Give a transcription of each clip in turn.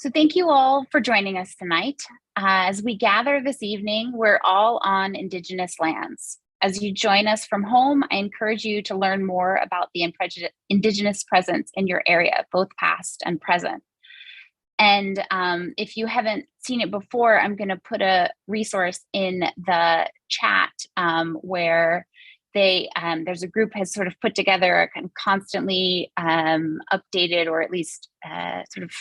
So thank you all for joining us tonight. As we gather this evening, we're all on Indigenous lands. As you join us from home, I encourage you to learn more about the Indigenous presence in your area, both past and present. And if you haven't seen it before, I'm going to put a resource in the chat where there's a group has sort of put together a kind of constantly updated, or at least sort of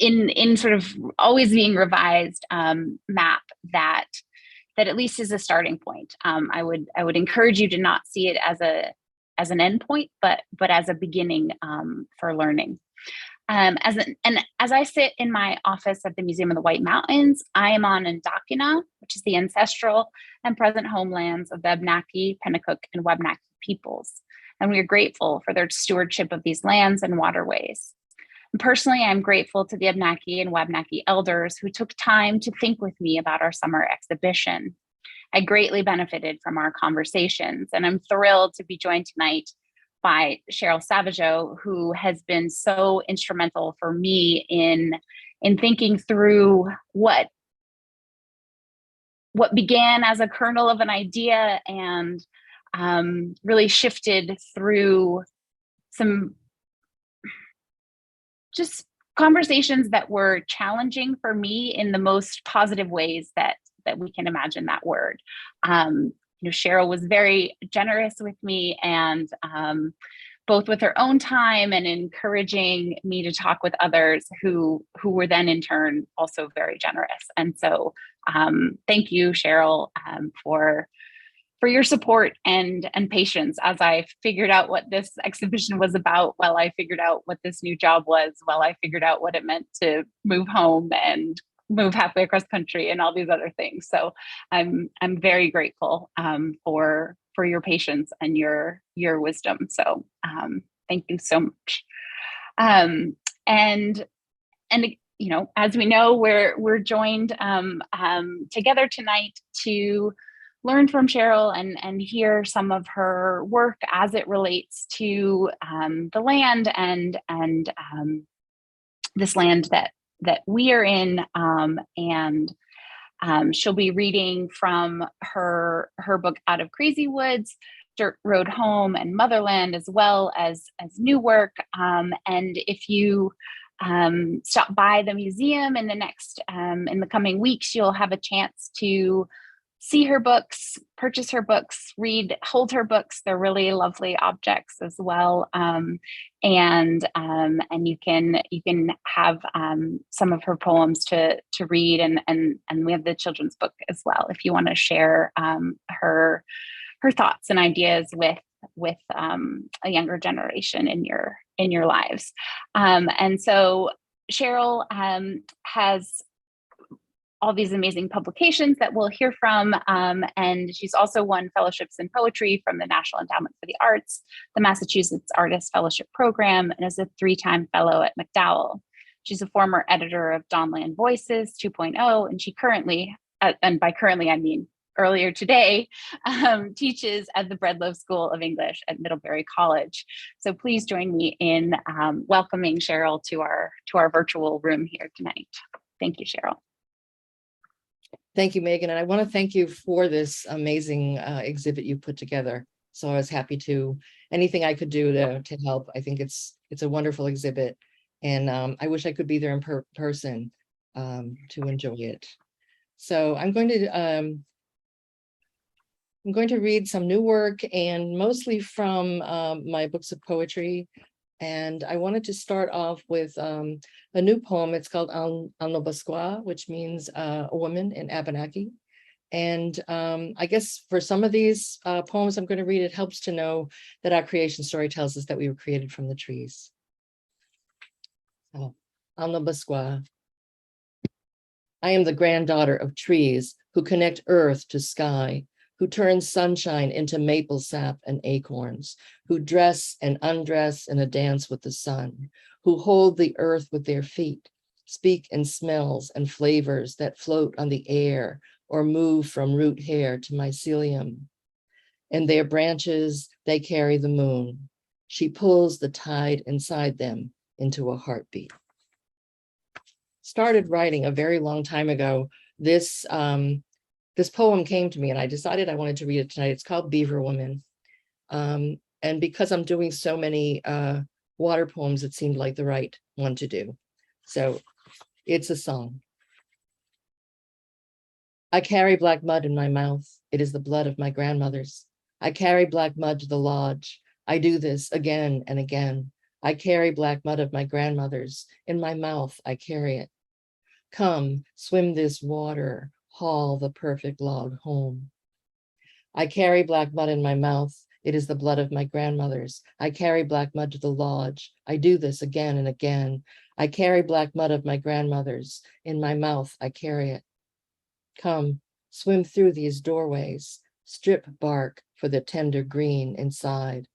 in sort of always being revised map that at least is a starting point. I would encourage you to not see it as an endpoint, but as a beginning for learning. As I sit in my office at the Museum of the White Mountains, I am on Untitled, which is the ancestral and present homelands of the Abenaki, Pennacook, and Wabanaki peoples. And we are grateful for their stewardship of these lands and waterways. And personally, I'm grateful to the Abenaki and Wabanaki elders who took time to think with me about our summer exhibition. I greatly benefited from our conversations, and I'm thrilled to be joined tonight by Cheryl Savageau, who has been so instrumental for me in thinking through what began as a kernel of an idea and really shifted through some just conversations that were challenging for me in the most positive ways that we can imagine that word. Cheryl was very generous with me, and both with her own time and encouraging me to talk with others who were then in turn also very generous. And so thank you, Cheryl, for your support and patience as I figured out what this exhibition was about, while I figured out what this new job was, while I figured out what it meant to move home and move halfway across country and all these other things. So I'm very grateful for your patience and your wisdom. So thank you so much. And as we know, we're joined together tonight to learn from Cheryl and hear some of her work as it relates to the land and this land that we are in, and she'll be reading from her book Out of Crazy Woods, Dirt Road Home, and Motherland, as well as new work. And if you stop by the museum in the coming weeks, you'll have a chance to see her books, purchase her books, hold her books. They're really lovely objects as well. And you can have some of her poems to read, and we have the children's book as well if you want to share her thoughts and ideas with a younger generation in your lives. And so Cheryl has all these amazing publications that we'll hear from. And she's also won fellowships in poetry from the National Endowment for the Arts, the Massachusetts Artist Fellowship Program, and is a 3-time fellow at MacDowell. She's a former editor of Dawnland Voices 2.0, and she currently, and by currently I mean earlier today, teaches at the Breadloaf School of English at Middlebury College. So please join me in welcoming Cheryl to our virtual room here tonight. Thank you, Cheryl. Thank you, Megan. And I want to thank you for this amazing exhibit you put together. So I was happy to, anything I could do to help. I think it's a wonderful exhibit. And I wish I could be there in person to enjoy it. So I'm going to read some new work, and mostly from my books of poetry. And I wanted to start off with a new poem. It's called Alnobasqua, which means a woman in Abenaki. And I guess for some of these poems I'm going to read, it helps to know that our creation story tells us that we were created from the trees. Alnobasqua. I am the granddaughter of trees who connect earth to sky, who turn sunshine into maple sap and acorns, who dress and undress in a dance with the sun, who hold the earth with their feet, speak in smells and flavors that float on the air or move from root hair to mycelium. In their branches, they carry the moon. She pulls the tide inside them into a heartbeat. Started writing a very long time ago. This poem came to me and I decided I wanted to read it tonight. It's called Beaver Woman. And because I'm doing so many water poems, it seemed like the right one to do. So it's a song. I carry black mud in my mouth. It is the blood of my grandmothers. I carry black mud to the lodge. I do this again and again. I carry black mud of my grandmothers. In my mouth, I carry it. Come, swim this water, haul the perfect log home. I carry black mud in my mouth. It is the blood of my grandmothers. I carry black mud to the lodge. I do this again and again. I carry black mud of my grandmothers. In my mouth, I carry it. Come, swim through these doorways. Strip bark for the tender green inside.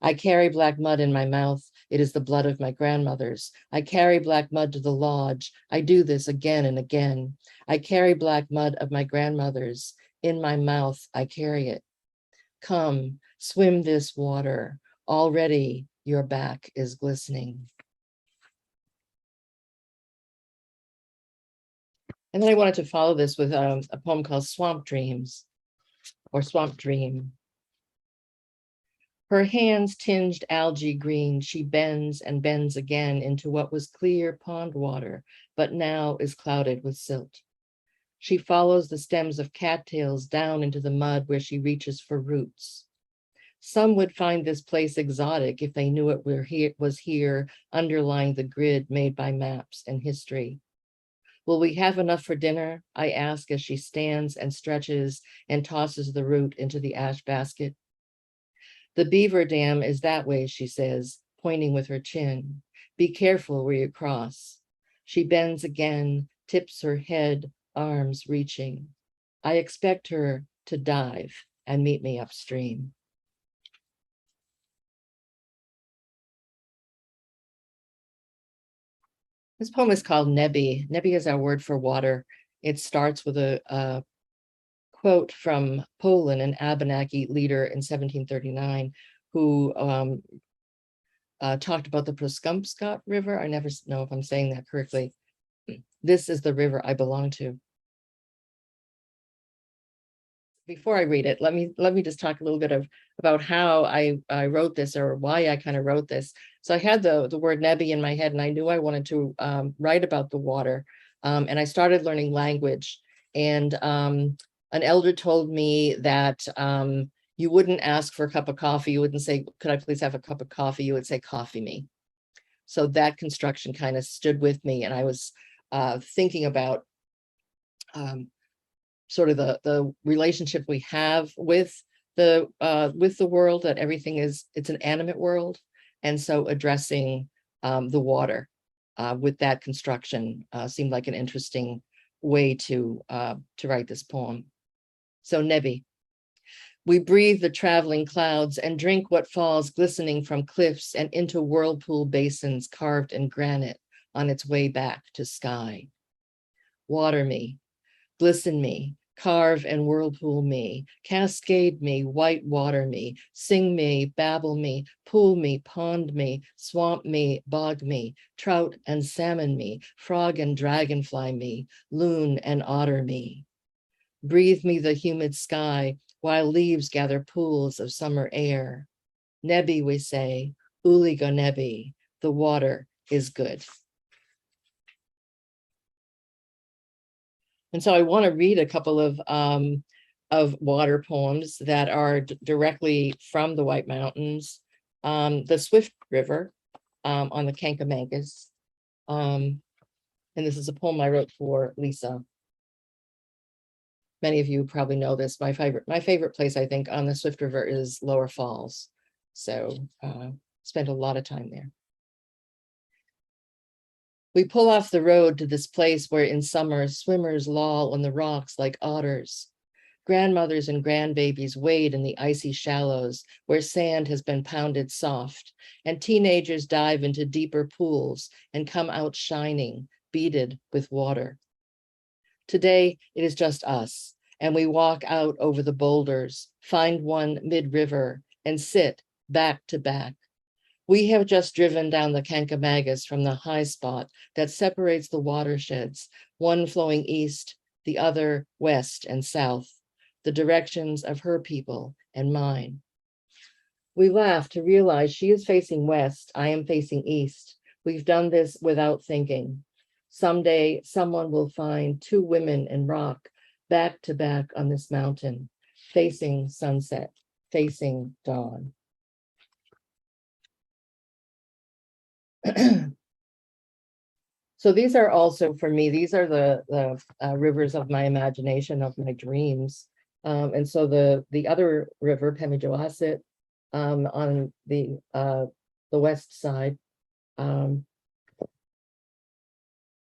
I carry black mud in my mouth. It is the blood of my grandmothers. I carry black mud to the lodge. I do this again and again. I carry black mud of my grandmothers. In my mouth, I carry it. Come, swim this water. Already your back is glistening. And then I wanted to follow this with a poem called Swamp Dreams, or Swamp Dream. Her hands tinged algae green, she bends and bends again into what was clear pond water, but now is clouded with silt. She follows the stems of cattails down into the mud where she reaches for roots. Some would find this place exotic if they knew it was here, underlying the grid made by maps and history. Will we have enough for dinner? I ask as she stands and stretches and tosses the root into the ash basket. The beaver dam is that way, she says, pointing with her chin. Be careful where you cross. She bends again, tips her head, arms reaching. I expect her to dive and meet me upstream. This poem is called Nebi. Nebi is our word for water. It starts with a quote from Poland, an Abenaki leader in 1739, who talked about the Proskumpskat River. I never know if I'm saying that correctly. This is the river I belong to. Before I read it, let me just talk a little bit about how I wrote this, or why I kind of wrote this. So I had the word Nebi in my head, and I knew I wanted to write about the water. And I started learning language. And an elder told me that you wouldn't ask for a cup of coffee. You wouldn't say, could I please have a cup of coffee? You would say, coffee me. So that construction kind of stood with me. And I was thinking about sort of the relationship we have with the world, that everything it's an animate world. And so addressing the water with that construction seemed like an interesting way to write this poem. So Nebi. We breathe the traveling clouds and drink what falls glistening from cliffs and into whirlpool basins carved in granite on its way back to sky. Water me, glisten me, carve and whirlpool me, cascade me, white water me, sing me, babble me, pool me, pond me, swamp me, bog me, trout and salmon me, frog and dragonfly me, loon and otter me. Breathe me the humid sky while leaves gather pools of summer air. Nebi, we say, uligo nebi, the water is good. And so I want to read a couple of water poems that are directly from the White Mountains. The Swift River on the Kankamangas. And this is a poem I wrote for Lisa. Many of you probably know this. My favorite place, I think, on the Swift River is Lower Falls. So spent a lot of time there. We pull off the road to this place where in summer swimmers loll on the rocks like otters. Grandmothers and grandbabies wade in the icy shallows where sand has been pounded soft, and teenagers dive into deeper pools and come out shining, beaded with water. Today, it is just us, and we walk out over the boulders, find one mid-river, and sit back to back. We have just driven down the Kankamagas from the high spot that separates the watersheds, one flowing east, the other west and south, the directions of her people and mine. We laugh to realize she is facing west, I am facing east. We've done this without thinking. Someday, someone will find two women in rock, back to back on this mountain, facing sunset, facing dawn. So these are also, for me, these are the rivers of my imagination, of my dreams. And so the other river, Pemigewasset, on the west side,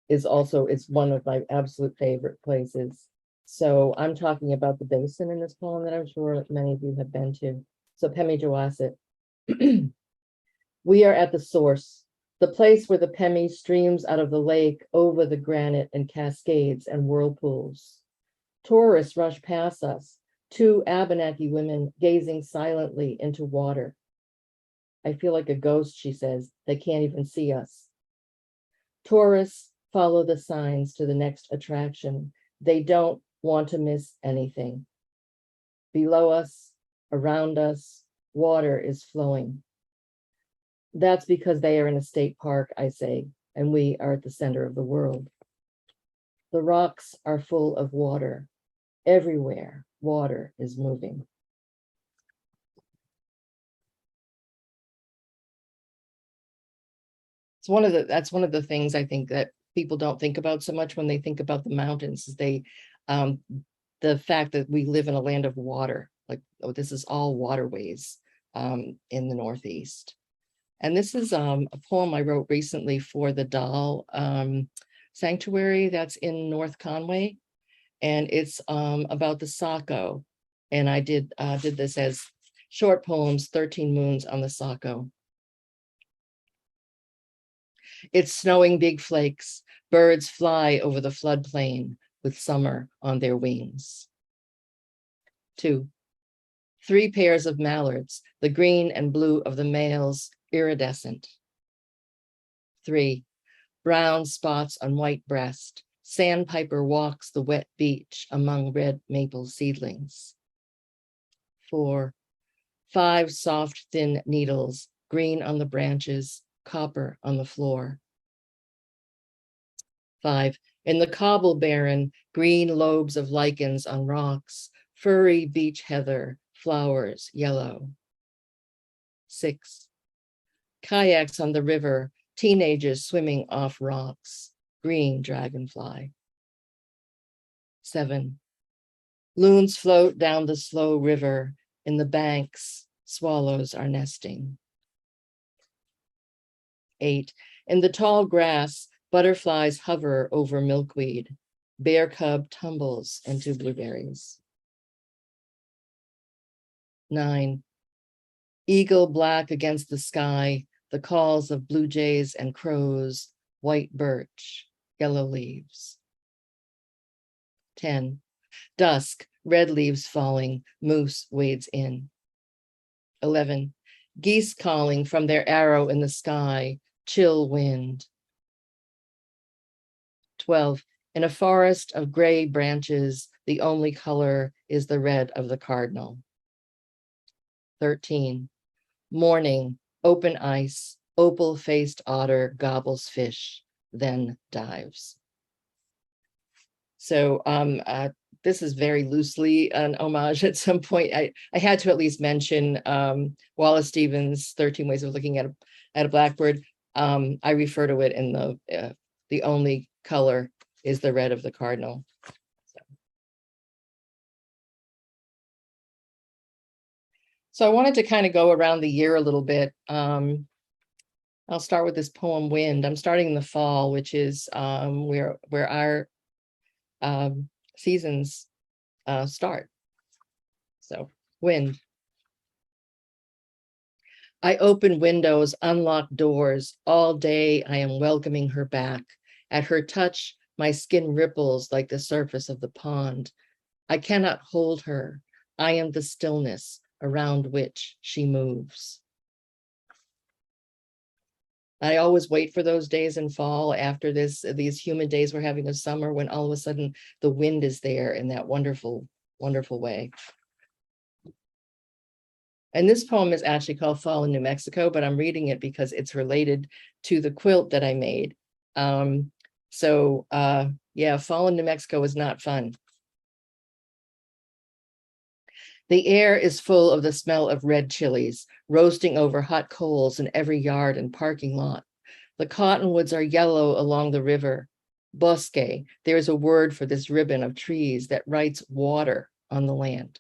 is also, it's one of my absolute favorite places. So I'm talking about the basin in this poem that I'm sure many of you have been to. So Pemigewasset. We are at the source, the place where the Pemi streams out of the lake over the granite and cascades and whirlpools. Tourists rush past us, two Abenaki women gazing silently into water. I feel like a ghost, she says. They can't even see us. Tourists follow the signs to the next attraction. They don't want to miss anything. Below us, around us, water is flowing. That's because they are in a state park, I say, and we are at the center of the world. The rocks are full of water. Everywhere, water is moving. That's one of the things I think that people don't think about so much when they think about the mountains, is the fact that we live in a land of water. Like, oh, this is all waterways in the Northeast. And this is a poem I wrote recently for the Doll Sanctuary that's in North Conway. And it's about the Saco. And I did this as short poems, 13 Moons on the Saco. It's snowing big flakes. Birds fly over the floodplain with summer on their wings. 2, 3 pairs of mallards, the green and blue of the males, iridescent. 3, brown spots on white breast. Sandpiper walks the wet beach among red maple seedlings. 4, 5 soft, thin needles, green on the branches, copper on the floor. 5, in the cobble barren, green lobes of lichens on rocks, furry beach heather, flowers yellow. 6, kayaks on the river, teenagers swimming off rocks, green dragonfly. 7, loons float down the slow river, in the banks, swallows are nesting. 8, in the tall grass, butterflies hover over milkweed, bear cub tumbles into blueberries. 9, eagle black against the sky, the calls of blue jays and crows, white birch, yellow leaves. 10, dusk, red leaves falling, moose wades in. 11, geese calling from their arrow in the sky, chill wind. 12, in a forest of gray branches, the only color is the red of the cardinal. 13, morning, open ice, opal-faced otter gobbles fish, then dives. So this is very loosely an homage at some point. I had to at least mention Wallace Stevens' 13 Ways of Looking at a Blackbird. I refer to it in the only color is the red of the cardinal. So I wanted to kind of go around the year a little bit. I'll start with this poem, Wind. I'm starting in the fall, which is where our seasons start. So, Wind. I open windows, unlock doors. All day I am welcoming her back. At her touch, my skin ripples like the surface of the pond. I cannot hold her. I am the stillness around which she moves. I always wait for those days in fall after these humid days we're having in summer, when all of a sudden the wind is there in that wonderful, wonderful way. And this poem is actually called Fall in New Mexico, but I'm reading it because it's related to the quilt that I made. Yeah, fall in New Mexico is not fun. The air is full of the smell of red chilies, roasting over hot coals in every yard and parking lot. The cottonwoods are yellow along the river. Bosque, there is a word for this ribbon of trees that writes water on the land.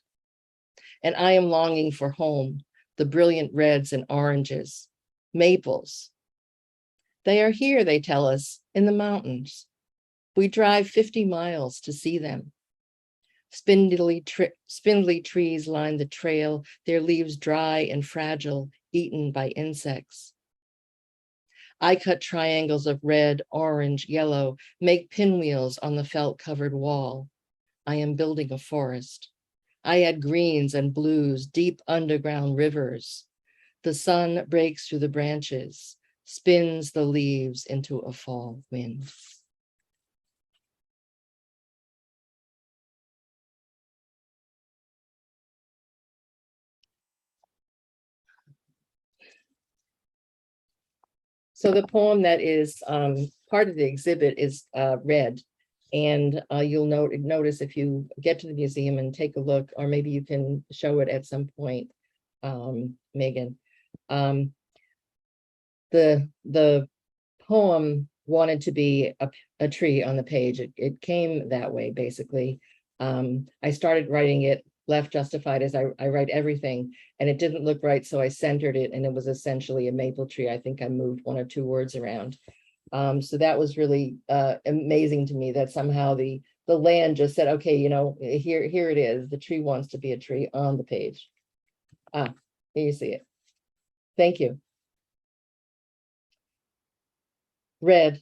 And I am longing for home, the brilliant reds and oranges, maples. They are here, they tell us, in the mountains. We drive 50 miles to see them. Spindly trees line the trail, their leaves dry and fragile, eaten by insects. I cut triangles of red, orange, yellow, make pinwheels on the felt-covered wall. I am building a forest. I add greens and blues, deep underground rivers. The sun breaks through the branches, spins the leaves into a fall wind. So the poem that is part of the exhibit is red. And you'll notice if you get to the museum and take a look, or maybe you can show it at some point, Megan. The poem wanted to be a tree on the page. It came that way, basically. I started writing it left justified as I write everything, and it didn't look right, so I centered it, and it was essentially a maple tree. I think I moved one or two words around. So that was really amazing to me, that somehow the land just said, okay, you know, here it is. The tree wants to be a tree on the page. Here you see it. Thank you. Red,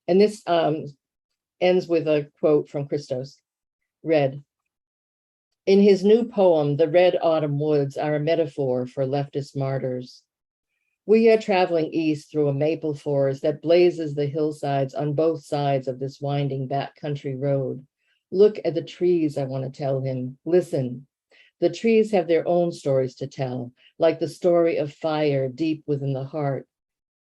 and this ends with a quote from Christos. Red. In his new poem, The Red Autumn Woods are a metaphor for leftist martyrs. We are traveling east through a maple forest that blazes the hillsides on both sides of this winding backcountry road. Look at the trees, I want to tell him. Listen. The trees have their own stories to tell, like the story of fire deep within the heart.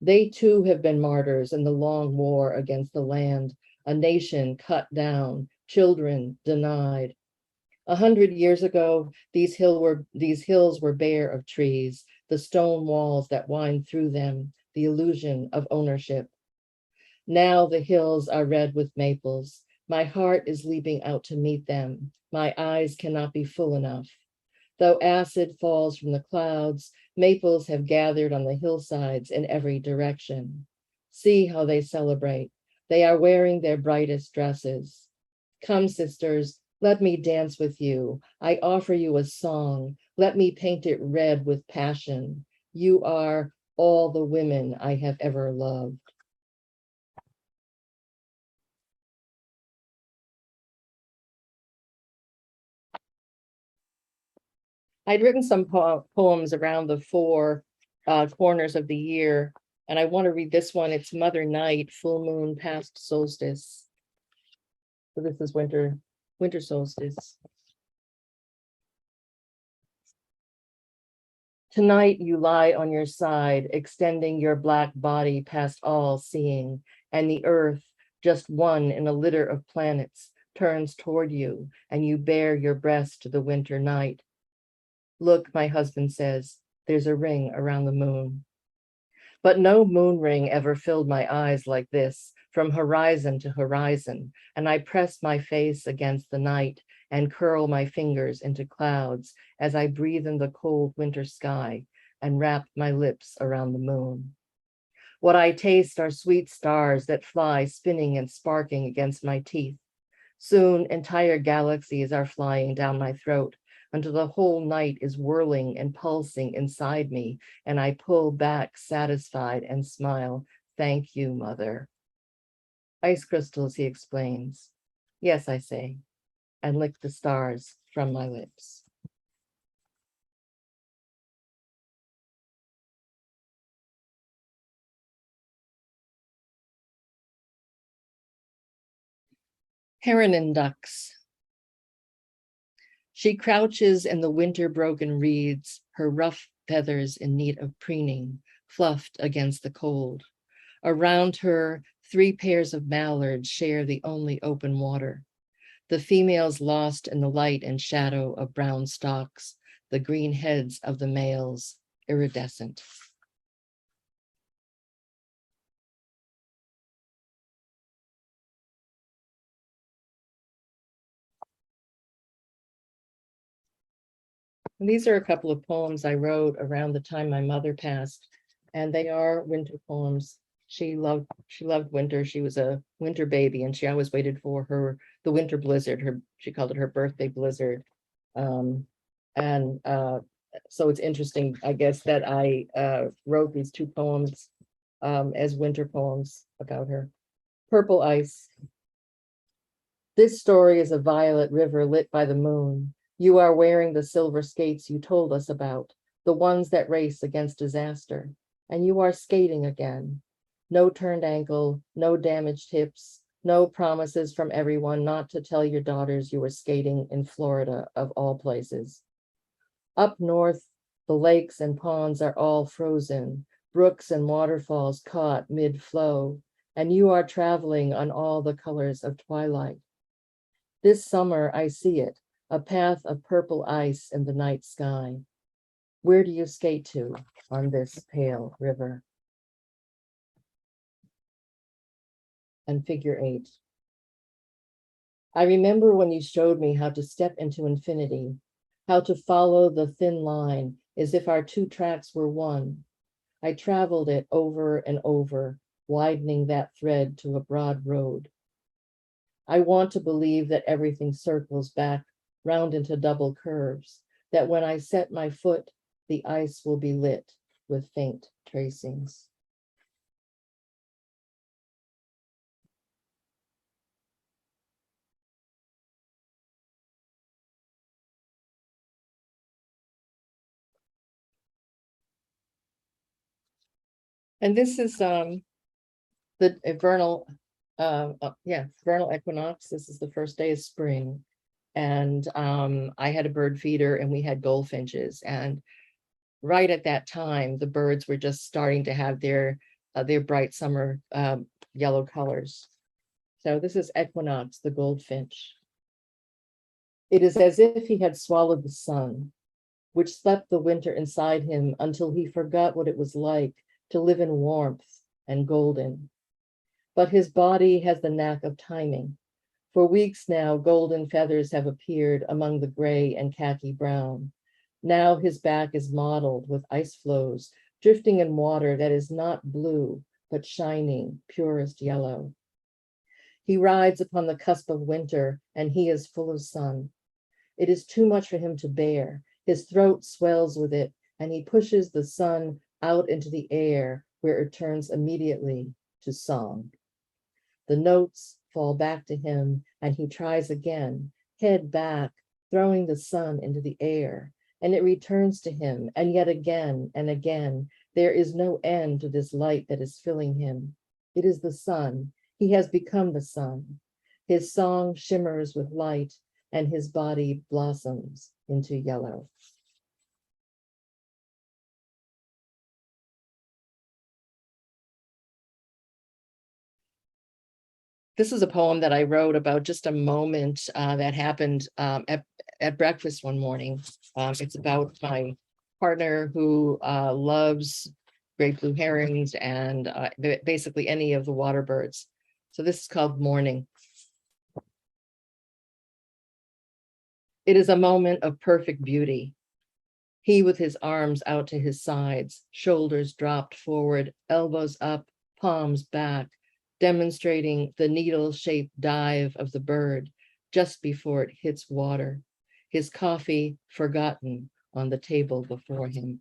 They too have been martyrs in the long war against the land, a nation cut down, children denied. 100 years ago, these hills were bare of trees, the stone walls that wind through them, the illusion of ownership. Now the hills are red with maples. My heart is leaping out to meet them. My eyes cannot be full enough. Though acid falls from the clouds, maples have gathered on the hillsides in every direction. See how they celebrate. They are wearing their brightest dresses. Come, sisters, let me dance with you. I offer you a song. Let me paint it red with passion. You are all the women I have ever loved. I'd written some poems around the four corners of the year, and I want to read this one. It's Mother Night, full moon past solstice. So this is winter solstice. Tonight you lie on your side, extending your black body past all seeing, and the earth, just one in a litter of planets, turns toward you, and you bare your breast to the winter night. Look, my husband says, there's a ring around the moon. But no moon ring ever filled my eyes like this, from horizon to horizon, and I press my face against the night and curl my fingers into clouds as I breathe in the cold winter sky and wrap my lips around the moon. What I taste are sweet stars that fly spinning and sparking against my teeth. Soon entire galaxies are flying down my throat until the whole night is whirling and pulsing inside me, and I pull back satisfied and smile. Thank you, Mother. Ice crystals, he explains. Yes, I say, and lick the stars from my lips. Heron and Ducks. She crouches in the winter-broken reeds, her rough feathers in need of preening, fluffed against the cold. Around her, 3 pairs of mallards share the only open water. The females lost in the light and shadow of brown stalks, the green heads of the males iridescent. And these are a couple of poems I wrote around the time my mother passed, and they are winter poems. She loved winter. She was a winter baby, and she always waited for the winter blizzard. She called it her birthday blizzard. So it's interesting, I guess, that I wrote these 2 poems as winter poems about her. Purple Ice. This story is a violet river lit by the moon. You are wearing the silver skates you told us about, the ones that race against disaster, and you are skating again. No turned ankle, no damaged hips, no promises from everyone not to tell your daughters you were skating in Florida, of all places. Up north, the lakes and ponds are all frozen, brooks and waterfalls caught mid-flow, and you are traveling on all the colors of twilight. This summer, I see it, a path of purple ice in the night sky. Where do you skate to on this pale river? And figure 8. I remember when you showed me how to step into infinity, how to follow the thin line as if our 2 tracks were one. I traveled it over and over, widening that thread to a broad road. I want to believe that everything circles back round into double curves, that when I set my foot, the ice will be lit with faint tracings. And this is the vernal equinox. This is the first day of spring. And I had a bird feeder and we had goldfinches. And right at that time, the birds were just starting to have their bright summer yellow colors. So this is Equinox the goldfinch. It is as if he had swallowed the sun, which slept the winter inside him until he forgot what it was like to live in warmth and golden. But his body has the knack of timing. For weeks now, golden feathers have appeared among the gray and khaki brown. Now his back is mottled with ice floes, drifting in water that is not blue, but shining, purest yellow. He rides upon the cusp of winter, and he is full of sun. It is too much for him to bear. His throat swells with it, and he pushes the sun out into the air, where it turns immediately to song. The notes fall back to him, and he tries again, head back, throwing the sun into the air, and it returns to him, and yet again and again. There is no end to this light that is filling him. It is the sun. He has become the sun. His song shimmers with light, and his body blossoms into yellow. This is a poem that I wrote about just a moment that happened at breakfast one morning. It's about my partner who loves great blue herons and basically any of the water birds. So this is called Morning. It is a moment of perfect beauty. He with his arms out to his sides, shoulders dropped forward, elbows up, palms back, demonstrating the needle-shaped dive of the bird just before it hits water, his coffee forgotten on the table before him.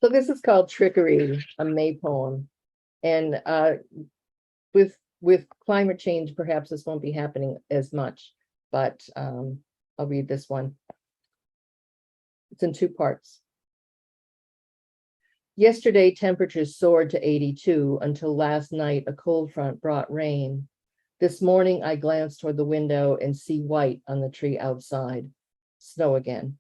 So this is called Trickery, a May poem. And with climate change, perhaps this won't be happening as much, but I'll read this one. It's in 2 parts. Yesterday, temperatures soared to 82 until last night a cold front brought rain. This morning, I glance toward the window and see white on the tree outside. Snow again.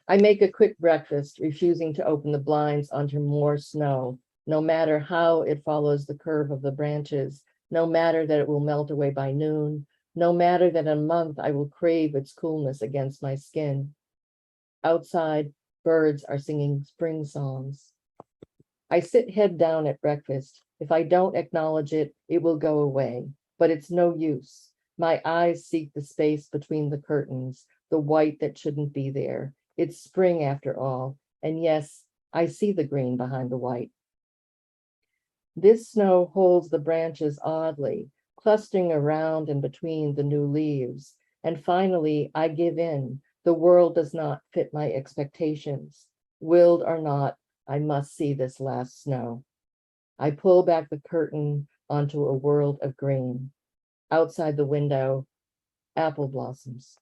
I make a quick breakfast, refusing to open the blinds onto more snow, no matter how it follows the curve of the branches, no matter that it will melt away by noon, no matter that in a month I will crave its coolness against my skin. Outside, birds are singing spring songs. I sit head down at breakfast. If I don't acknowledge it, it will go away, but it's no use. My eyes seek the space between the curtains, the white that shouldn't be there. It's spring after all, and yes, I see the green behind the white. This snow holds the branches oddly, clustering around and between the new leaves. And finally, I give in. The world does not fit my expectations. Willed or not, I must see this last snow. I pull back the curtain onto a world of green. Outside the window, apple blossoms.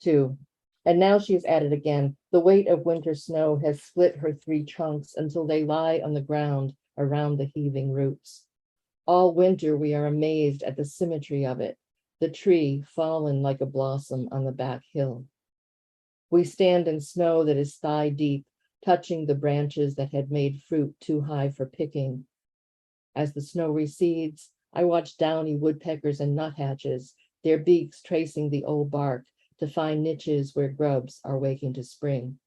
2. And now she is at it again. The weight of winter snow has split her 3 trunks until they lie on the ground around the heaving roots. All winter we are amazed at the symmetry of it, the tree fallen like a blossom on the back hill. We stand in snow that is thigh deep, touching the branches that had made fruit too high for picking. As the snow recedes, I watch downy woodpeckers and nuthatches, their beaks tracing the old bark to find niches where grubs are waking to spring.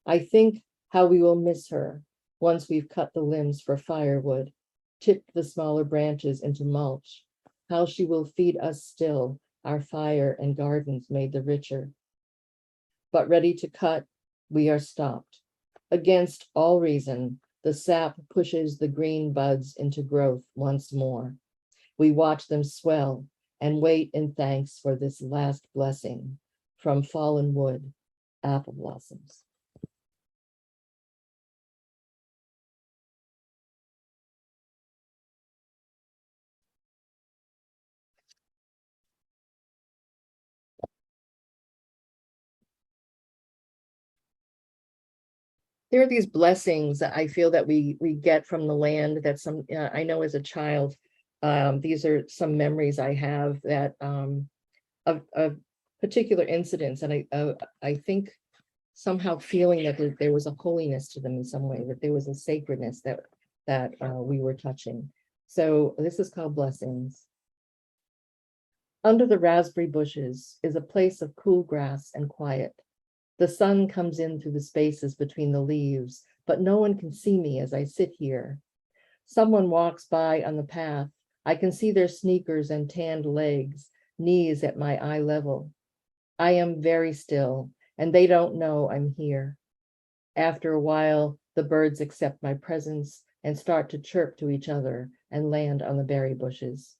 I think how we will miss her once we've cut the limbs for firewood, tipped the smaller branches into mulch, how she will feed us still, our fire and gardens made the richer. But ready to cut, we are stopped. Against all reason, the sap pushes the green buds into growth once more. We watch them swell and wait in thanks for this last blessing from fallen wood, apple blossoms. There are these blessings that I feel that we get from the land that I know as a child, these are some memories I have that of particular incidents, and I think somehow feeling that there was a holiness to them in some way, that there was a sacredness that we were touching. So this is called Blessings. Under the raspberry bushes is a place of cool grass and quiet. The sun comes in through the spaces between the leaves, but no one can see me as I sit here. Someone walks by on the path. I can see their sneakers and tanned legs, knees at my eye level. I am very still, and they don't know I'm here. After a while, the birds accept my presence and start to chirp to each other and land on the berry bushes.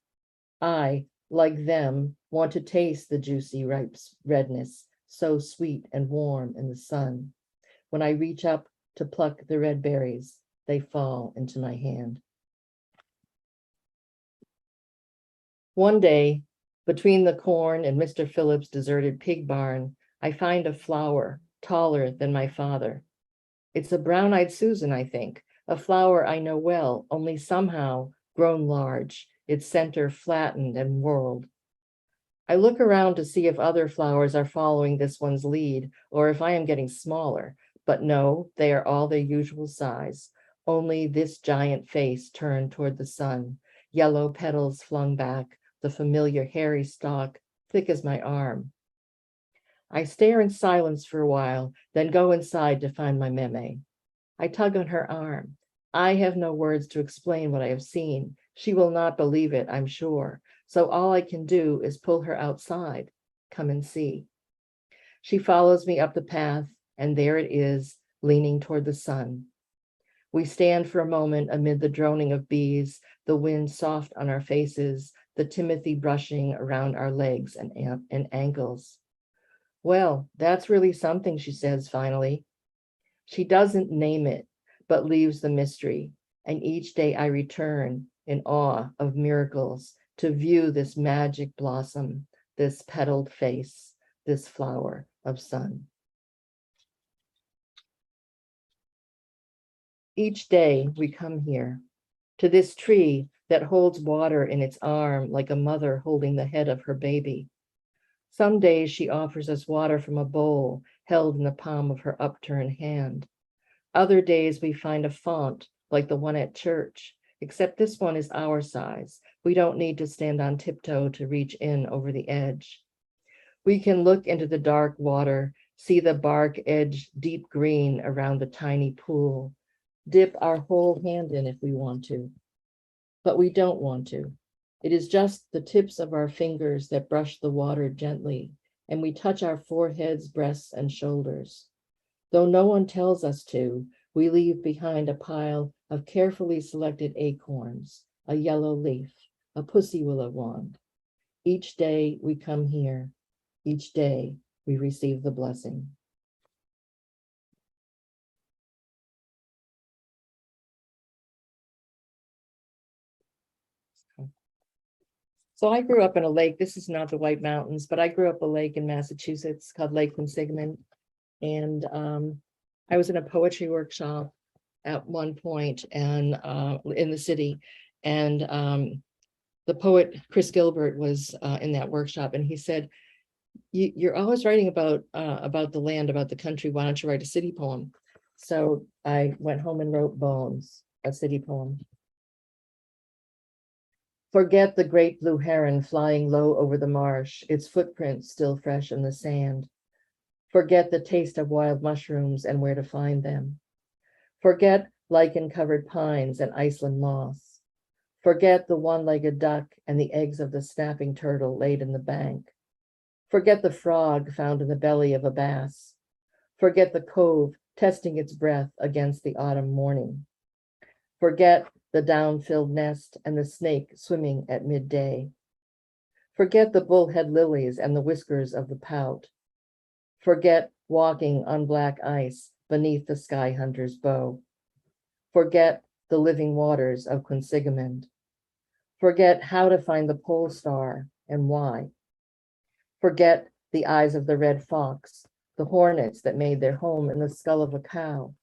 I, like them, want to taste the juicy, ripe redness, so sweet and warm in the sun. When I reach up to pluck the red berries, they fall into my hand. One day, between the corn and Mr. Phillips' deserted pig barn, I find a flower taller than my father. It's a brown-eyed Susan, I think, a flower I know well, only somehow grown large, its center flattened and whorled. I look around to see if other flowers are following this one's lead, or if I am getting smaller, but no, they are all their usual size, only this giant face turned toward the sun, yellow petals flung back, the familiar hairy stalk, thick as my arm. I stare in silence for a while, then go inside to find my meme. I tug on her arm. I have no words to explain what I have seen. She will not believe it, I'm sure. So all I can do is pull her outside. Come and see. She follows me up the path, and there it is, leaning toward the sun. We stand for a moment amid the droning of bees, the wind soft on our faces, the timothy brushing around our legs and ankles. Well, that's really something, she says finally. She doesn't name it, but leaves the mystery. And each day I return in awe of miracles to view this magic blossom, this petaled face, this flower of sun. Each day we come here, to this tree that holds water in its arm like a mother holding the head of her baby. Some days she offers us water from a bowl held in the palm of her upturned hand. Other days we find a font like the one at church, except this one is our size. We don't need to stand on tiptoe to reach in over the edge. We can look into the dark water, see the bark edge deep green around the tiny pool, dip our whole hand in if we want to, but we don't want to. It is just the tips of our fingers that brush the water gently, and we touch our foreheads, breasts, and shoulders. Though no one tells us to, we leave behind a pile of carefully selected acorns, a yellow leaf, a pussy willow wand. Each day we come here. Each day we receive the blessing. So I grew up in a lake. This is not the White Mountains, but I grew up a lake in Massachusetts called Lake Quinsigamond. And I was in a poetry workshop at one point and in the city. And the poet Chris Gilbert was in that workshop, and he said, you're always writing about the land, about the country. Why don't you write a city poem? So I went home and wrote Bones, a city poem. Forget the great blue heron flying low over the marsh, its footprints still fresh in the sand. Forget the taste of wild mushrooms and where to find them. Forget lichen-covered pines and Iceland moss. Forget the one-legged duck and the eggs of the snapping turtle laid in the bank. Forget the frog found in the belly of a bass. Forget the cove testing its breath against the autumn morning. Forget the down-filled nest and the snake swimming at midday. Forget the bullhead lilies and the whiskers of the pout. Forget walking on black ice beneath the sky hunter's bow. Forget the living waters of Quinsigamond. Forget how to find the pole star and why. Forget the eyes of the red fox, the hornets that made their home in the skull of a cow.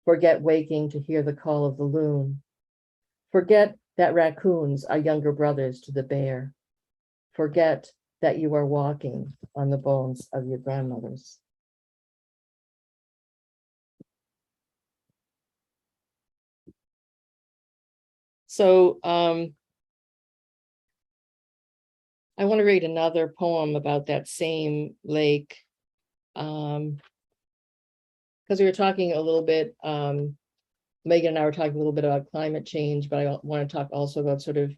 Forget waking to hear the call of the loon. Forget that raccoons are younger brothers to the bear. Forget that you are walking on the bones of your grandmothers. So I want to read another poem about that same lake. Because we were talking a little bit, Megan and I were talking a little bit about climate change, but I want to talk also about sort of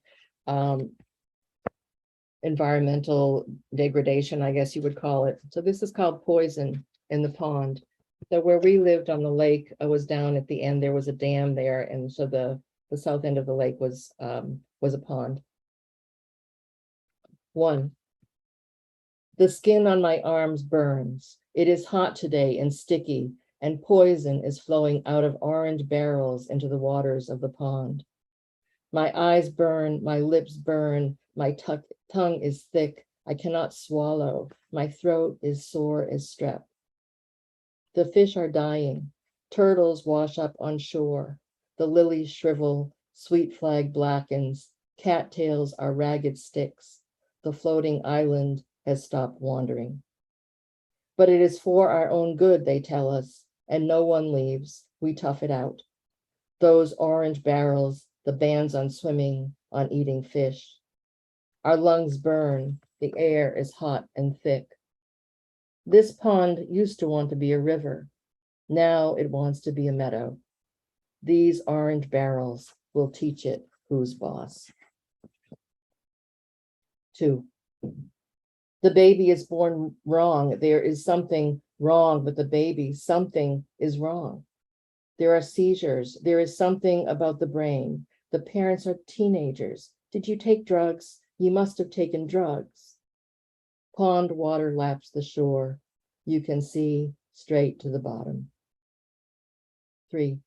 environmental degradation, I guess you would call it. So this is called Poison in the Pond. So where we lived on the lake was down at the end, there was a dam there. And so the south end of the lake was a pond. 1. The skin on my arms burns. It is hot today and sticky, and poison is flowing out of orange barrels into the waters of the pond. My eyes burn, my lips burn, my tongue is thick, I cannot swallow, my throat is sore as strep. The fish are dying, turtles wash up on shore, the lilies shrivel, sweet flag blackens, cattails are ragged sticks, the floating island has stopped wandering. But it is for our own good, they tell us, and no one leaves, we tough it out. Those orange barrels, the bans on swimming, on eating fish. Our lungs burn, the air is hot and thick. This pond used to want to be a river. Now it wants to be a meadow. These orange barrels will teach it who's boss. 2. The baby is born wrong. There is something wrong with the baby. Something is wrong. There are seizures. There is something about the brain. The parents are teenagers. Did you take drugs? You must have taken drugs. Pond water laps the shore. You can see straight to the bottom. 3.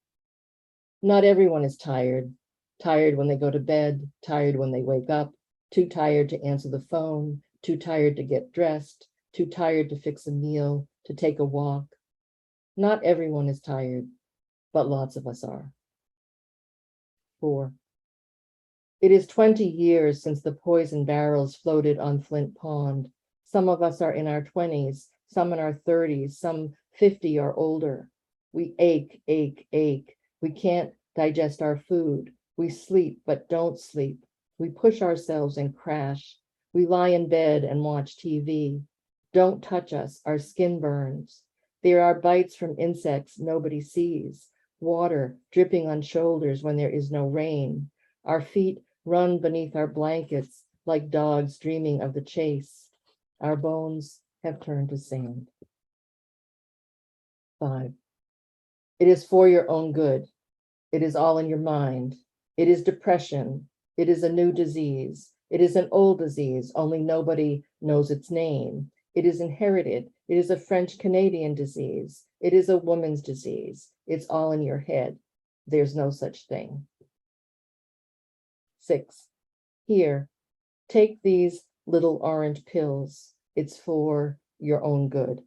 Not everyone is tired. Tired when they go to bed, tired when they wake up, too tired to answer the phone, too tired to get dressed, too tired to fix a meal, to take a walk. Not everyone is tired. but lots of us are. 4. It is 20 years since the poison barrels floated on Flint Pond. Some of us are in our 20s, some in our 30s, some 50 or older. We ache, ache, ache. We can't digest our food. We sleep, but don't sleep. We push ourselves and crash. We lie in bed and watch TV. Don't touch us, our skin burns. There are bites from insects nobody sees. Water dripping on shoulders when there is no rain. Our feet run beneath our blankets like dogs dreaming of the chase. Our bones have turned to sand. 5. It is for your own good. It is all in your mind. It is depression. It is a new disease. It is an old disease, only nobody knows its name. It is inherited. It is a French-Canadian disease. It is a woman's disease. It's all in your head. There's no such thing. 6. Here, take these little orange pills. It's for your own good.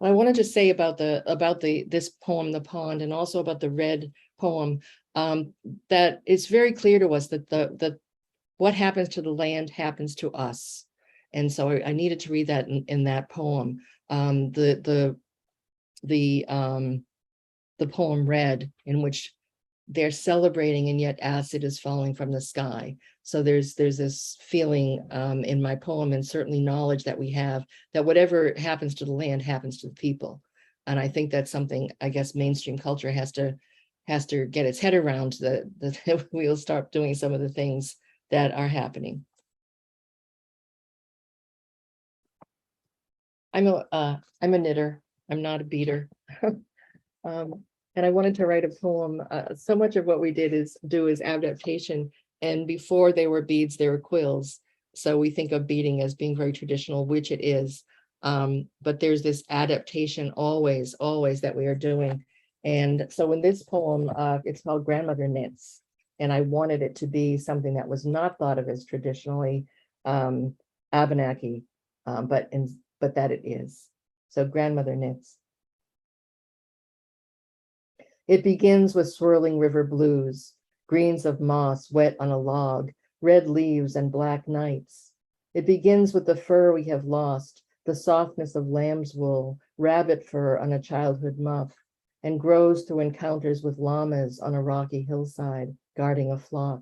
I wanted to say about this poem, The Pond, and also about the red poem, that it's very clear to us that what happens to the land happens to us. And so I needed to read that in that poem. The poem Red, in which they're celebrating and yet acid is falling from the sky. So there's this feeling in my poem, and certainly knowledge that we have, that whatever happens to the land happens to the people. And I think that's something, I guess, mainstream culture has to get its head around, that we'll start doing some of the things that are happening. I'm a knitter. I'm not a beater. And I wanted to write a poem. So much of what we do is adaptation. And before they were beads, they were quills. So we think of beading as being very traditional, which it is. But there's this adaptation always that we are doing. And so in this poem, it's called Grandmother Knits. And I wanted it to be something that was not thought of as traditionally Abenaki, but that it is. So Grandmother Knits. It begins with swirling river blues, greens of moss wet on a log, red leaves and black nights. It begins with the fur we have lost, the softness of lamb's wool, rabbit fur on a childhood muff, and grows through encounters with llamas on a rocky hillside, guarding a flock.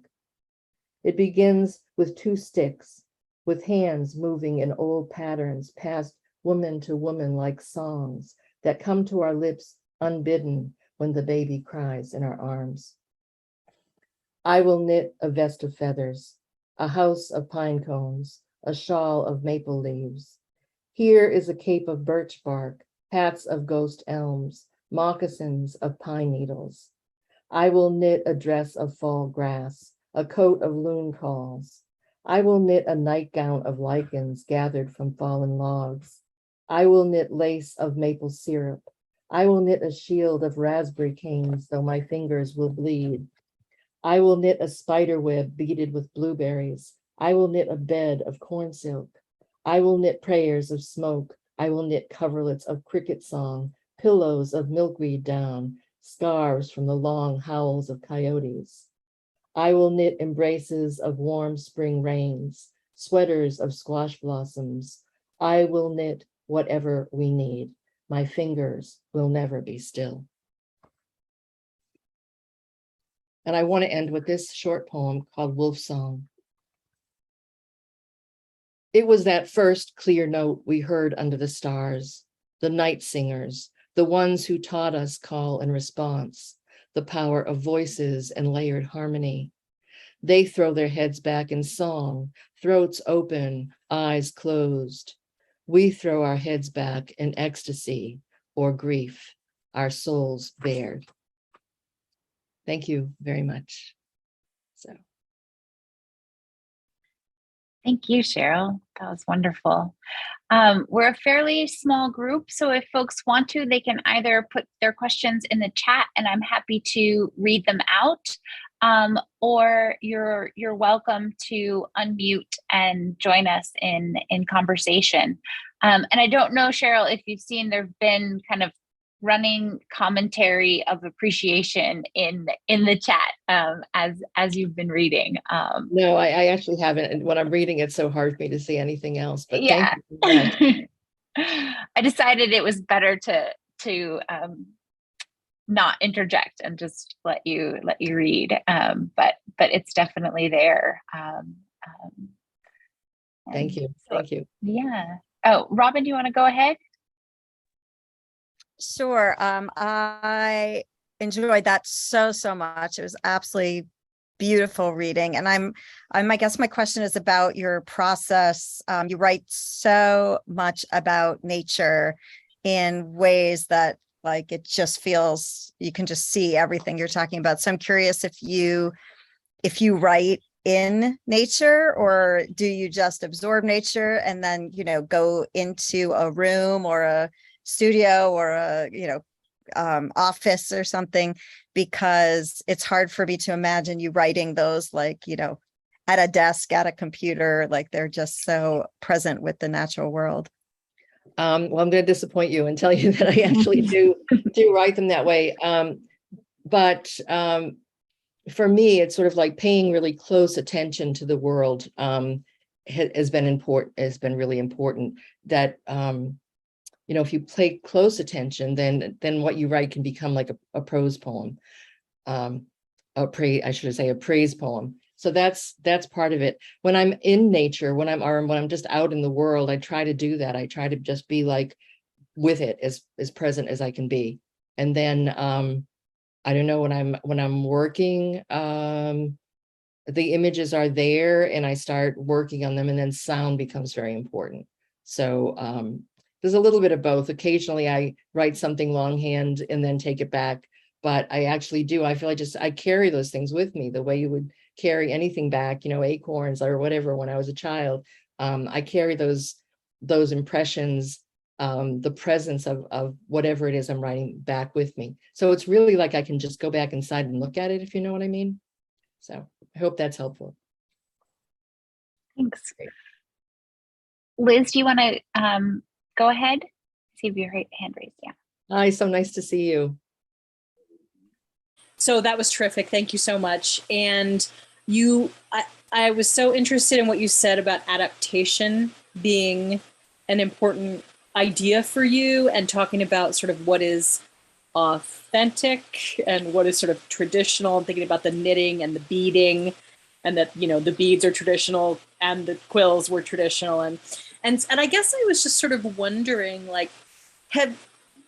It begins with 2 sticks, with hands moving in old patterns past woman to woman like songs that come to our lips unbidden when the baby cries in our arms. I will knit a vest of feathers, a house of pine cones, a shawl of maple leaves. Here is a cape of birch bark, hats of ghost elms, moccasins of pine needles. I will knit a dress of fall grass, a coat of loon calls. I will knit a nightgown of lichens gathered from fallen logs. I will knit lace of maple syrup. I will knit a shield of raspberry canes, though my fingers will bleed. I will knit a spider web beaded with blueberries. I will knit a bed of corn silk. I will knit prayers of smoke. I will knit coverlets of cricket song, pillows of milkweed down, scarves from the long howls of coyotes. I will knit embraces of warm spring rains, sweaters of squash blossoms. I will knit whatever we need. My fingers will never be still. And I want to end with this short poem called Wolf Song. It was that first clear note we heard under the stars, the night singers, the ones who taught us call and response, the power of voices and layered harmony. They throw their heads back in song, throats open, eyes closed. We throw our heads back in ecstasy or grief, our souls bared. Thank you very much. Thank you, Cheryl. That was wonderful. We're a fairly small group, so if folks want to, they can either put their questions in the chat and I'm happy to read them out, or you're welcome to unmute and join us in conversation. And I don't know, Cheryl, if you've seen, there've been kind of running commentary of appreciation in the chat as you've been reading. No, I actually haven't. And when I'm reading, it's so hard for me to see anything else. But Yeah. thank you so much. I decided it was better to not interject and just let you read. But it's definitely there. Thank you. Thank you. Yeah. Oh, Robin, do you want to go ahead? Sure. I enjoyed that so much. It was absolutely beautiful reading. And I guess my question is about your process. You write so much about nature in ways that, like, it just feels, you can just see everything you're talking about. So I'm curious if you write in nature, or do you just absorb nature and then, go into a room or a studio or a, office or something? Because it's hard for me to imagine you writing those, like, at a desk, at a computer, like they're just so present with the natural world. Well, I'm going to disappoint you and tell you that I actually do write them that way. But for me, it's sort of like paying really close attention to the world has been important. Has been really important. That if you pay close attention, then what you write can become like a prose poem, a praise poem. So that's part of it. When I'm in nature, when I'm just out in the world, I try to do that. I try to just be like with it, as present as I can be. And then I don't know, when I'm working, the images are there and I start working on them, and then sound becomes very important. So there's a little bit of both. Occasionally I write something longhand and then take it back, but I actually do. I feel I carry those things with me the way you would carry anything back, acorns or whatever. When I was a child, I carry those impressions, the presence of whatever it is I'm writing back with me. So it's really like I can just go back inside and look at it, if you know what I mean. So I hope that's helpful. Thanks. Liz, do you want to go ahead? See if your hand raised. Yeah. Hi, so nice to see you. So that was terrific. Thank you so much. And I was so interested in what you said about adaptation being an important idea for you, and talking about sort of what is authentic and what is sort of traditional, and thinking about the knitting and the beading, and that, the beads are traditional and the quills were traditional. And I guess I was just sort of wondering, like,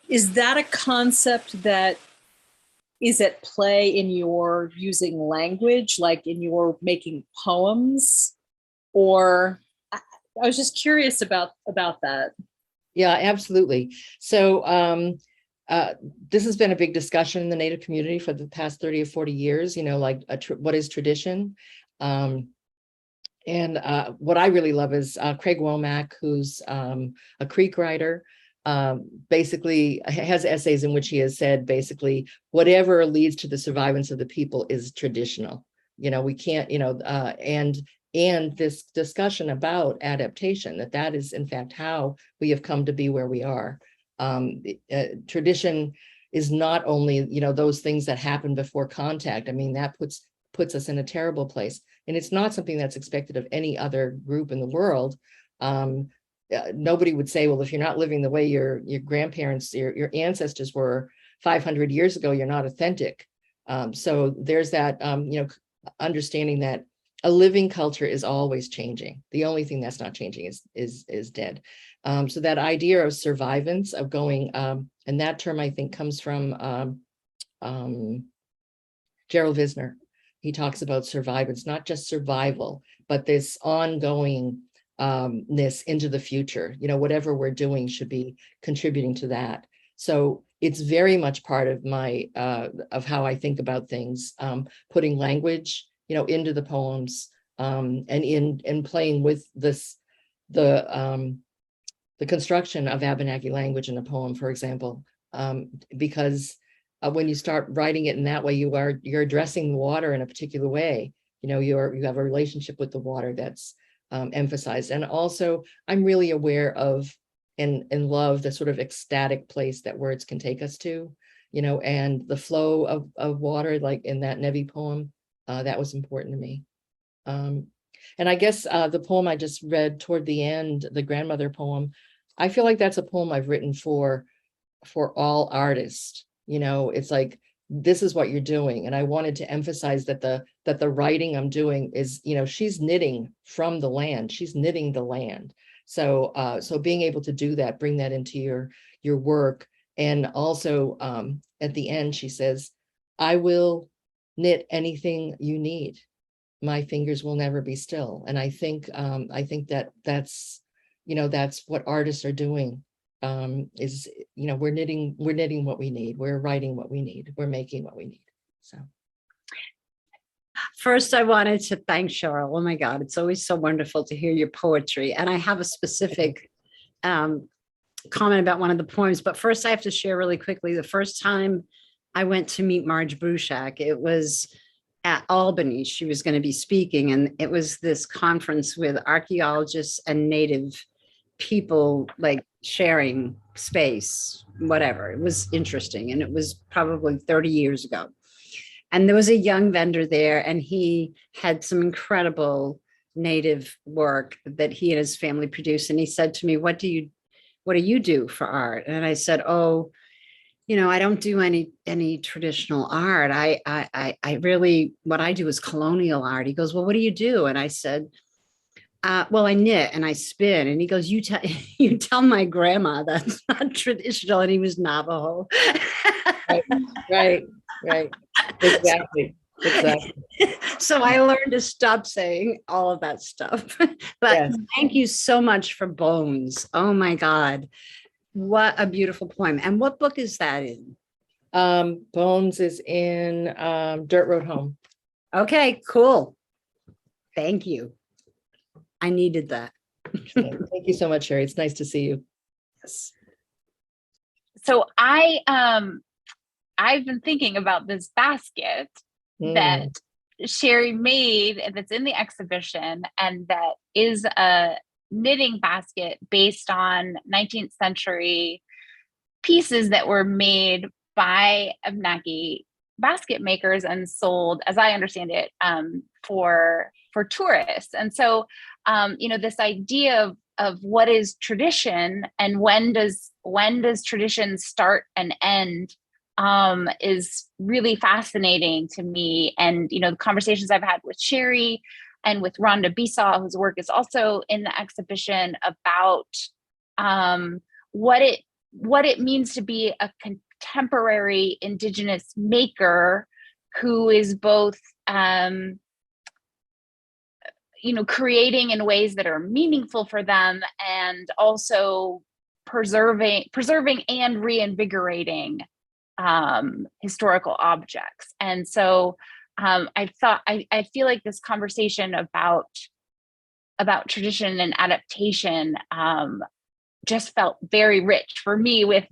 is that a concept that is at play in your using language, like in your making poems? Or I was just curious about that. Yeah, absolutely. So this has been a big discussion in the Native community for the past 30 or 40 years, like what is tradition? And what I really love is Craig Womack, who's a Creek writer, basically has essays in which he has said, basically, whatever leads to the survivance of the people is traditional. We can't, and this discussion about adaptation, that is in fact how we have come to be where we are. Tradition is not only, those things that happen before contact. I mean, that puts us in a terrible place. And it's not something that's expected of any other group in the world. Nobody would say, well, if you're not living the way your grandparents, your ancestors were 500 years ago, you're not authentic. So there's that, understanding that a living culture is always changing. The only thing that's not changing is dead. So that idea of survivance, of going, and that term I think comes from Gerald Visner. He talks about survivance, not just survival, but this ongoing ness into the future. Whatever we're doing should be contributing to that. So it's very much part of my of how I think about things, putting language, into the poems, and in playing with the construction of Abenaki language in a poem, for example, because when you start writing it in that way, you're addressing the water in a particular way. You have a relationship with the water that's emphasized. And also, I'm really aware of and love the sort of ecstatic place that words can take us to, and the flow of water, like in that Nevi poem, that was important to me. And I guess the poem I just read toward the end, the grandmother poem, I feel like that's a poem I've written for all artists. It's like, this is what you're doing. And I wanted to emphasize that the writing I'm doing is, she's knitting from the land. She's knitting the land. So being able to do that, bring that into your work. And also at the end, she says, I will knit anything you need. My fingers will never be still. And I think that's what artists are doing. Is, we're knitting what we need. We're writing what we need. We're making what we need. So. First, I wanted to thank Cheryl. Oh my God, it's always so wonderful to hear your poetry. And I have a specific comment about one of the poems, but first I have to share really quickly. The first time I went to meet Marge Bruchak, it was at Albany. She was going to be speaking, and it was this conference with archaeologists and native people, like sharing space, whatever. It was interesting. And it was probably 30 years ago. And there was a young vendor there, and he had some incredible native work that he and his family produced. And he said to me, what do you do for art? And I said, oh, I don't do any traditional art. I really, what I do is colonial art. He goes, well, what do you do? And I said, well, I knit and I spin. And he goes, you tell my grandma that's not traditional. And he was Navajo. Right. Exactly. So I learned to stop saying all of that stuff. But Yes. Thank you so much for Bones. Oh my God. What a beautiful poem. And what book is that in? Bones is in Dirt Road Home. Okay, cool. Thank you. I needed that. Thank you so much, Sherry. It's nice to see you. Yes. So I've been thinking about this basket that Sherry made that's in the exhibition, and that is a knitting basket based on 19th century pieces that were made by Abenaki basket makers and sold, as I understand it, for tourists. And so, this idea of what is tradition and when does tradition start and end is really fascinating to me. And, the conversations I've had with Sherry and with Rhonda Besaw, whose work is also in the exhibition, about what it means to be a contemporary Indigenous maker who is both creating in ways that are meaningful for them, and also preserving and reinvigorating historical objects. And so I feel like this conversation about tradition and adaptation just felt very rich for me with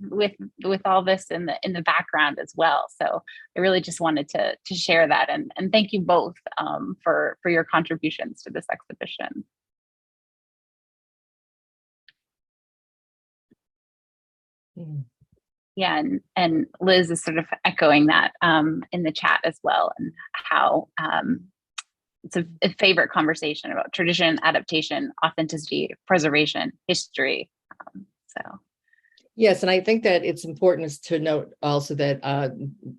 all this in the background as well. So I really just wanted to share that, and thank you both for your contributions to this exhibition. Yeah, and Liz is sort of echoing that in the chat as well, and how it's a favorite conversation about tradition, adaptation, authenticity, preservation, history. So. Yes, and I think that it's important to note also that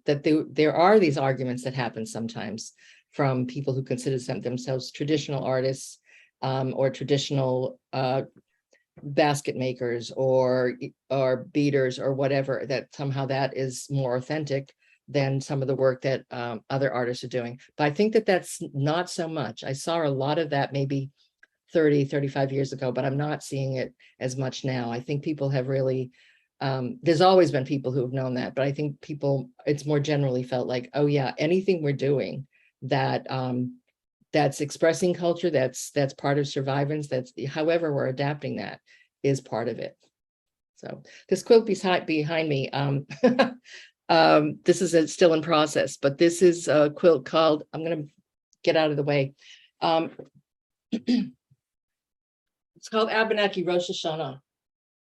there are these arguments that happen sometimes from people who consider themselves traditional artists or traditional basket makers or beaters or whatever, that somehow that is more authentic than some of the work that other artists are doing. But I think that that's not so much. I saw a lot of that maybe 30, 35 years ago, but I'm not seeing it as much now. I think people have really, there's always been people who have known that, but I think it's more generally felt like, oh yeah, anything we're doing that that's expressing culture, that's part of survivance, that's however we're adapting, that is part of it. So this quilt behind me, this is still in process, but this is a quilt called, I'm going to get out of the way. It's called Abenaki Rosh Hashanah.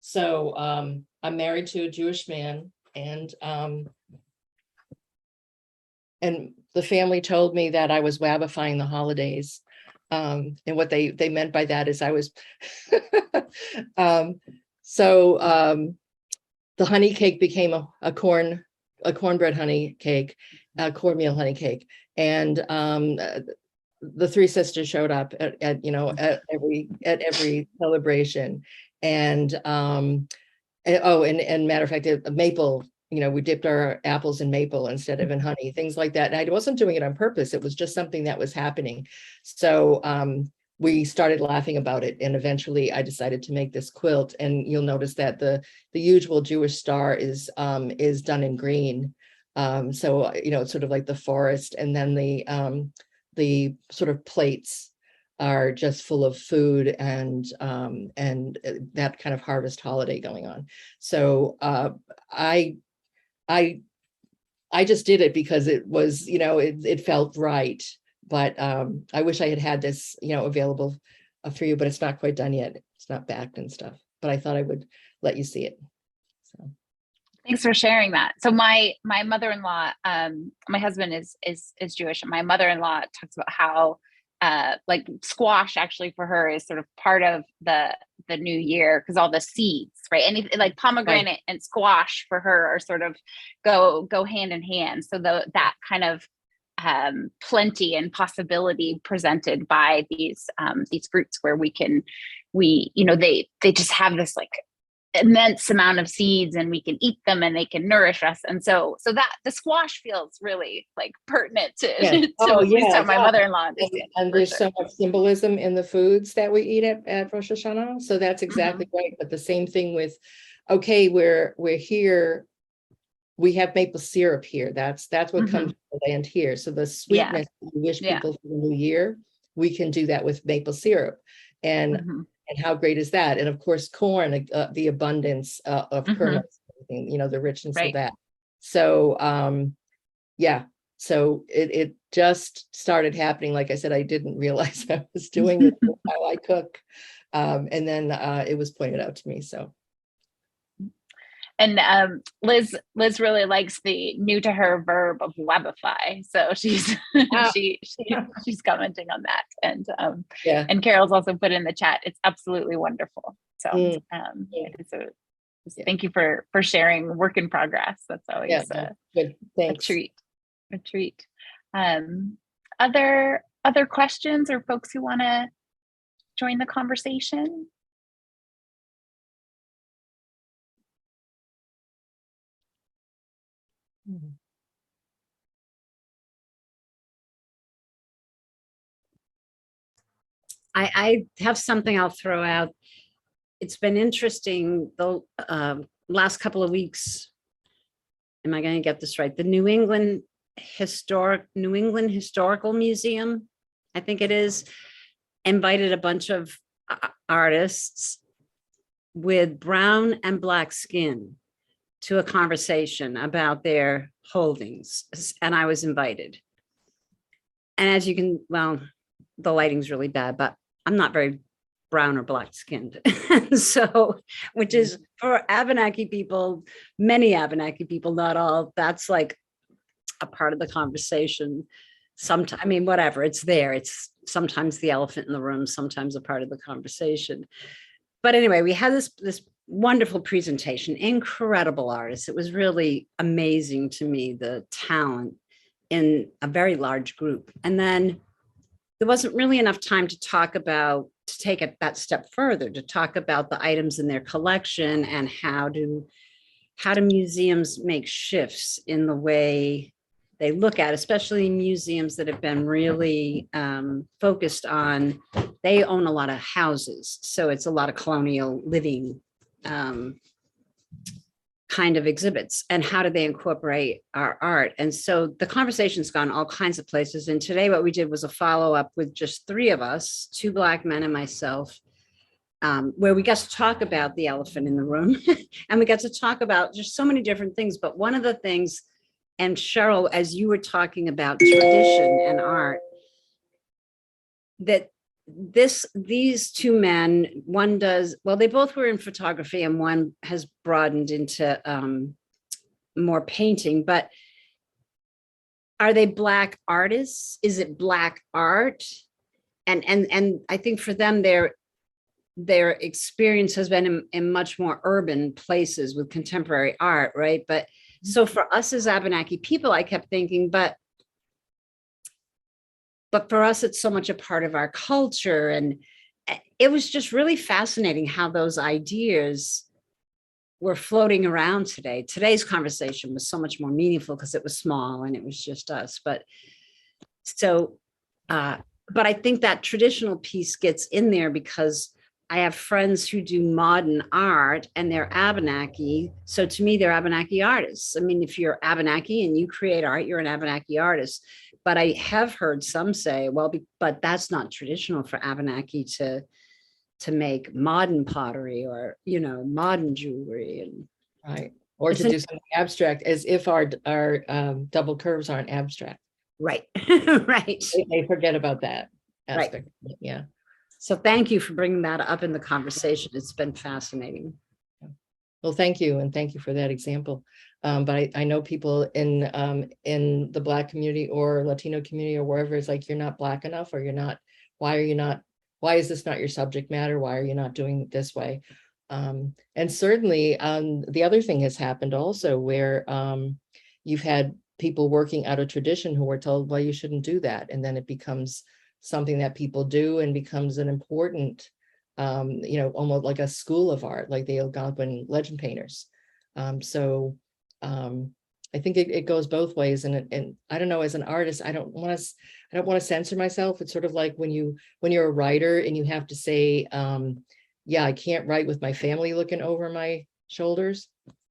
So I'm married to a Jewish man, and the family told me that I was wabbifying the holidays. And what they meant by that is I was the honey cake became a cornbread honey cake, cornmeal honey cake. And the three sisters showed up at every celebration. And matter of fact, a maple, we dipped our apples in maple instead of in honey, things like that. And I wasn't doing it on purpose. It was just something that was happening. So we started laughing about it. And eventually I decided to make this quilt. And you'll notice that the usual Jewish star is done in green. So, it's sort of like the forest. And then the sort of plates are just full of food and that kind of harvest holiday going on. So I just did it because it was, it felt right. But I wish I had this, available for you, but it's not quite done yet. It's not backed and stuff, but I thought I would let you see it. So. Thanks for sharing that. So my mother-in-law, my husband is Jewish, and my mother-in-law talks about how like squash actually for her is sort of part of the new year, because all the seeds, right? Anything like pomegranate and squash for her are sort of go hand in hand. So that kind of plenty and possibility presented by these fruits, where they just have this like immense amount of seeds, and we can eat them and they can nourish us. And so that the squash feels really like pertinent to, Yeah. at least how my mother-in-law understands. And there's so much symbolism in the foods that we eat at Rosh Hashanah. So that's exactly right. But the same thing with, okay, we're here, we have maple syrup here. That's what comes from the land here. So the sweetness we wish people for the new year, we can do that with maple syrup. And how great is that? And of course, corn, the abundance of kernels, the richness of that. So, so it just started happening. Like I said, I didn't realize I was doing it while I cook. And then it was pointed out to me. So. And Liz really likes the new to her verb of webify. So she's she's commenting on that. And Carol's also put in the chat, it's absolutely wonderful. So thank you for sharing work in progress. That's always good. Thanks. A treat. Other questions or folks who want to join the conversation? I have something I'll throw out. It's been interesting the last couple of weeks. Am I going to get this right? The New England Historical Museum, I think it is, invited a bunch of artists with brown and black skin to a conversation about their holdings. And I was invited. And as you can, the lighting's really bad, but I'm not very brown or black skinned. So, which is for Abenaki people, many Abenaki people, not all, that's like a part of the conversation. Sometimes, I mean, whatever, it's there. It's sometimes the elephant in the room, sometimes a part of the conversation. But anyway, we had this wonderful presentation, incredible artists. It was really amazing to me, the talent in a very large group. And then there wasn't really enough time to take it that step further, to talk about the items in their collection and how do museums make shifts in the way they look at, especially museums that have been really focused on, they own a lot of houses. So it's a lot of colonial living kind of exhibits, and how do they incorporate our art? And so the conversation's gone all kinds of places. And today what we did was a follow-up with just three of us, two Black men and myself, where we got to talk about the elephant in the room. And we got to talk about just so many different things. But one of the things, and Cheryl, as you were talking about tradition and art, that these two men, one does, well, they both were in photography and one has broadened into more painting, but are they Black artists? Is it Black art? And I think for them, their experience has been in much more urban places with contemporary art, right? But so for us as Abenaki people, I kept thinking, but for us, it's so much a part of our culture. And it was just really fascinating how those ideas were floating around today. Today's conversation was so much more meaningful because it was small and it was just us. But I think that traditional piece gets in there because I have friends who do modern art and they're Abenaki. So to me, they're Abenaki artists. I mean, if you're Abenaki and you create art, you're an Abenaki artist. But I have heard some say, well, but that's not traditional for Abenaki to make modern pottery or, modern jewelry. And right. Or to do something abstract, as if our double curves aren't abstract. Right. Right. They forget about that aspect. Right. Yeah. So thank you for bringing that up in the conversation. It's been fascinating. Well, thank you. And thank you for that example. But I know people in the Black community or Latino community or wherever, it's like, you're not Black enough, or why is this not your subject matter? Why are you not doing it this way? And certainly the other thing has happened also where you've had people working out of tradition who were told, well, you shouldn't do that. And then it becomes something that people do and becomes an important, almost like a school of art, like the Algonquin legend painters. I think it goes both ways. And I don't know, as an artist, I don't want to censor myself. It's sort of like when you're a writer and you have to say, yeah, I can't write with my family looking over my shoulders.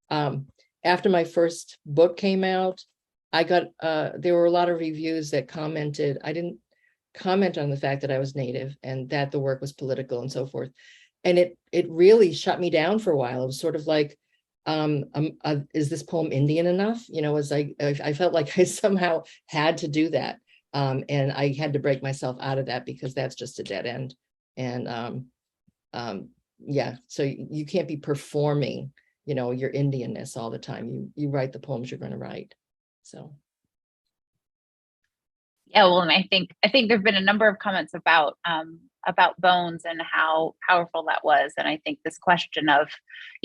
After my first book came out, there were a lot of reviews that commented. I didn't comment on the fact that I was Native and that the work was political and so forth. And it really shut me down for a while. It was sort of like, is this poem Indian enough? I felt like I somehow had to do that. And I had to break myself out of that because that's just a dead end. And so you can't be performing, your Indianness all the time. You write the poems you're going to write. So. Yeah, well, and I think there've been a number of comments about bones and how powerful that was, and I think this question of,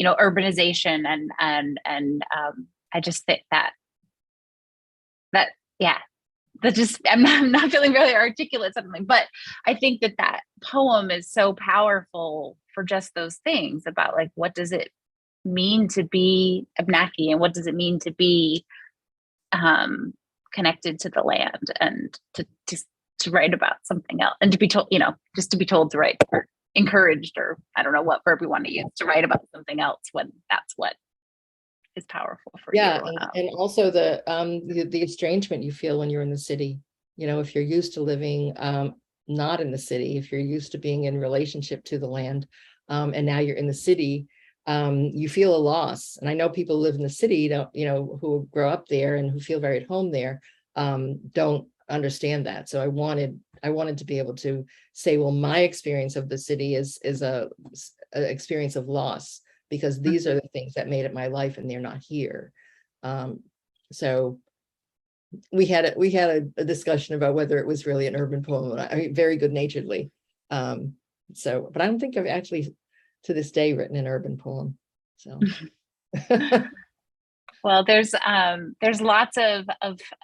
urbanization and I just think that just I'm not feeling really articulate suddenly, but I think that poem is so powerful for just those things about, like, what does it mean to be Abenaki and what does it mean to be connected to the land, and to write about something else, and to be told, just to be told to write, or encouraged, or I don't know what verb we want to use, to write about something else when that's what is powerful for you. And also the estrangement you feel when you're in the city. If you're used to living not in the city, if you're used to being in relationship to the land, and now you're in the city, you feel a loss. And I know people who live in the city, who grow up there and who feel very at home there, don't understand that. So I wanted to be able to say, well, my experience of the city is a experience of loss, because these are the things that made it my life and they're not here. So we had a discussion about whether it was really an urban poem. I mean, very good naturedly. But I don't think I've actually to this day written an urban poem. So well, there's lots of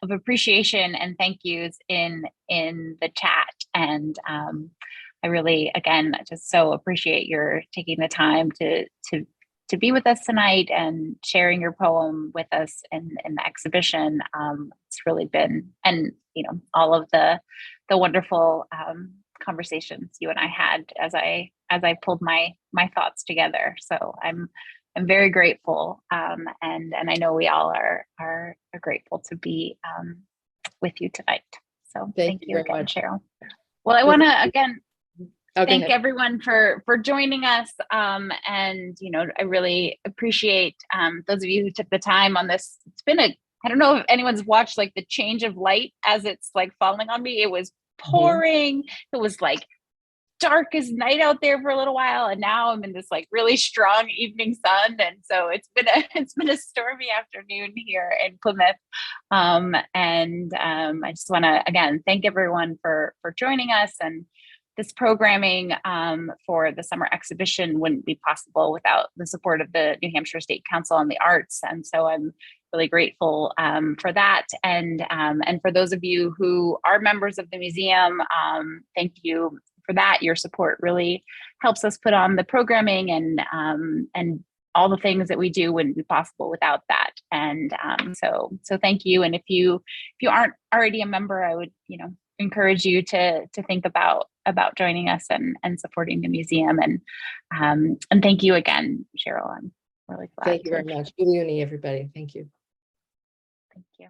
appreciation and thank yous in the chat, and I really, again, just so appreciate your taking the time to be with us tonight and sharing your poem with us in the exhibition. It's really been, and all of the wonderful conversations you and I had as I pulled my thoughts together. So I'm very grateful, and I know we all are grateful to be with you tonight. So thank you again, Cheryl. Well, I want to again thank everyone for joining us, and I really appreciate those of you who took the time on this. It's been I don't know if anyone's watched like the change of light as it's like falling on me. It was pouring. It was like dark as night out there for a little while, and now I'm in this like really strong evening sun, and so it's been a stormy afternoon here in Plymouth. I just want to again thank everyone for joining us, and this programming for the summer exhibition wouldn't be possible without the support of the New Hampshire State Council on the Arts, and so I'm really grateful for that. And for those of you who are members of the museum, thank you for that. Your support really helps us put on the programming, and all the things that we do wouldn't be possible without that. And so thank you. And if you aren't already a member, I would encourage you to think about joining us and supporting the museum. And thank you again, Cheryl. I'm really glad. Thank you very much. Good evening, everybody. Thank you. Thank you.